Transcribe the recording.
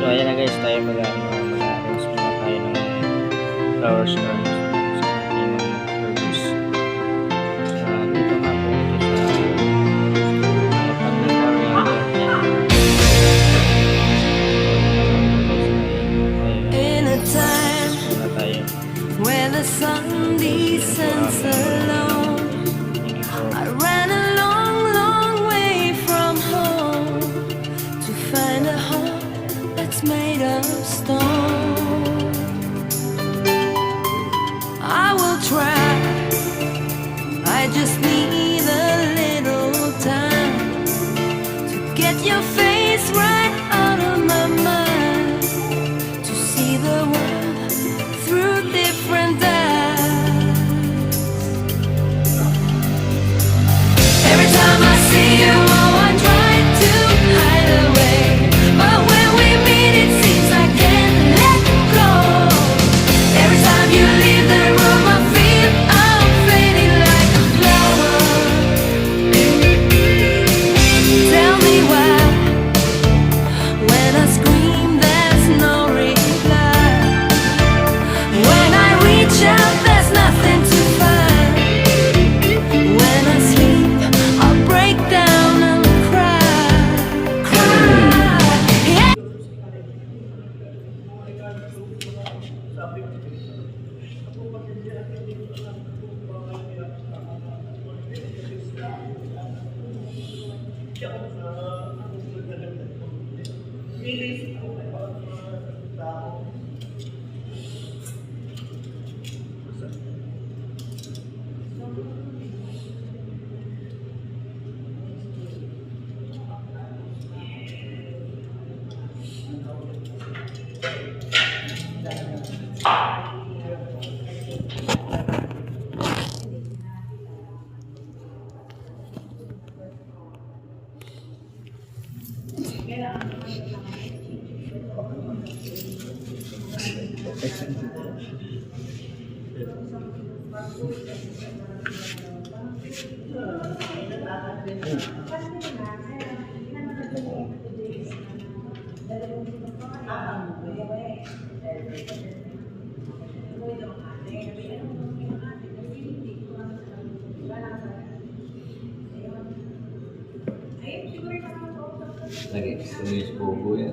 ayan na guys, tayo mag-arrange muna tayo ng flowers urns sa ating mga flowers. Dito nga po ito sa Pagling Oriental. In a time where the sun descends alone, I ran a long, long way from home to find a home that's made of stone. I will try, I just need a little time to get your face right out of my mind, to see the world through different eyes. Every time I see you, oh, I try to hide away, but when we meet it seems I can't let go. Every time you leave the room I feel I'm fading like a flower. Tell me why, when I scream there's no reply, when I reach out there's nothing to find, when I sleep I'll break down and cry, cry. Yeah. Nag-experience po po yan.